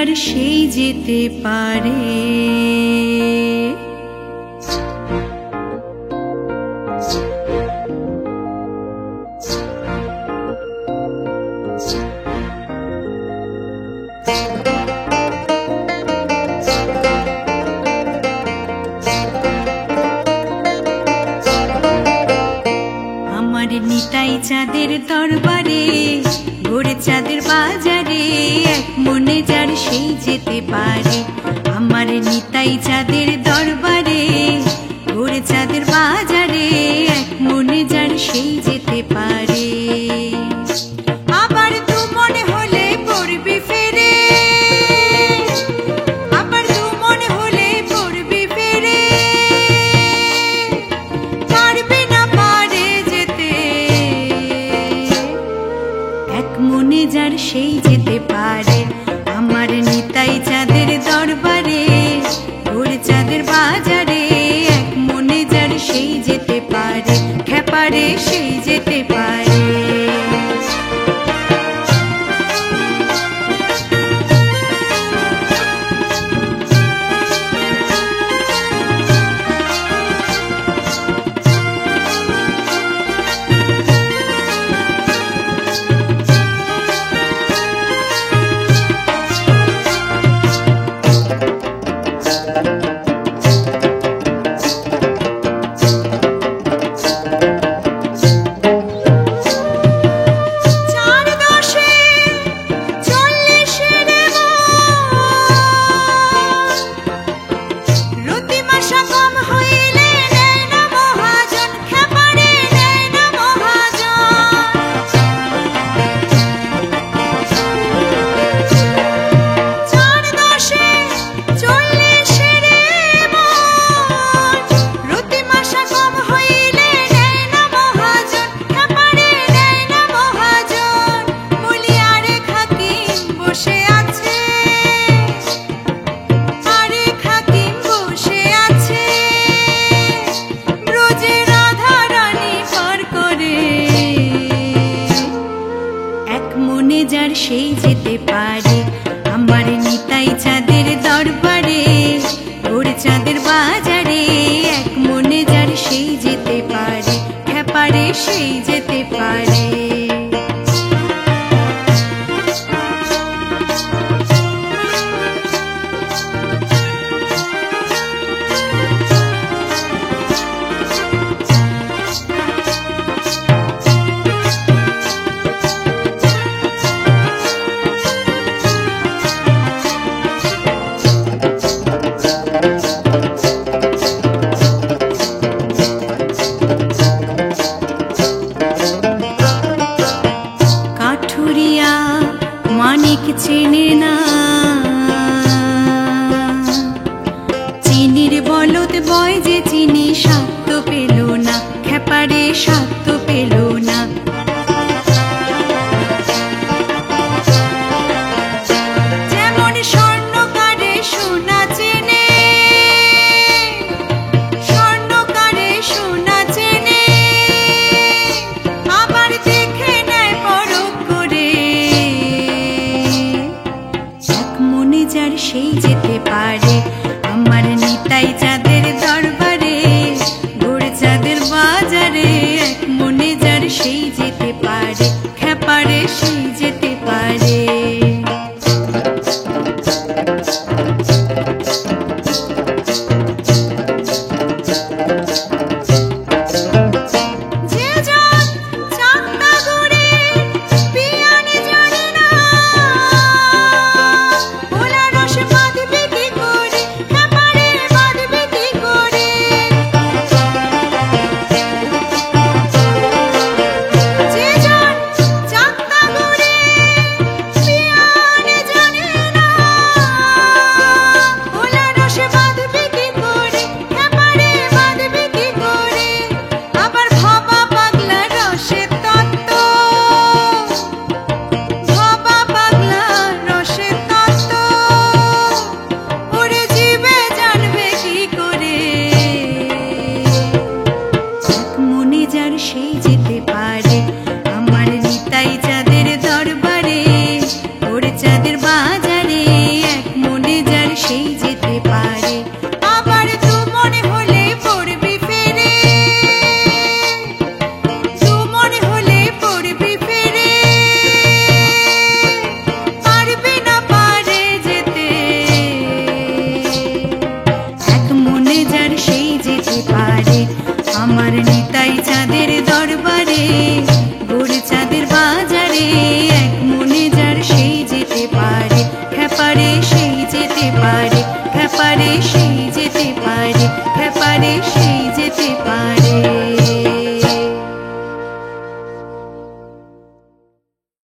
যার সেই যেতে পারে। আমার নিতাই চাঁদের দরবারে, ভোরে চাঁদের বাজারে, এক মনে যার সেই যেতে পারে। আমার নিতাই চাঁদের দরবারে, ভোরে চাঁদের বাজারে, এক মনে যার সেই যেতে পারে। আবার দু মনে হলে পড়বি ফেরে, আবার দু মনে হলে পড়বি ফেরে, পারবি না পারে যেতে। এক মনে যার সেই যেতে পারে। আমার নিতাই চাঁদের দরবারে, ভোরে চাঁদের বাজারে, এক মনে যার সেই যেতে পারে, খেপারে সেই যেতে পারে। যার সেই যেতে পারে। আমার নিতাই চাঁদের দরবারে, ভোরে চাঁদের বাজারে, এক মনে যার সেই যেতে পারে, খেপারে সেই যেতে পারে। পারে সেই যেতে পারে, হ্যাঁ পারে সেই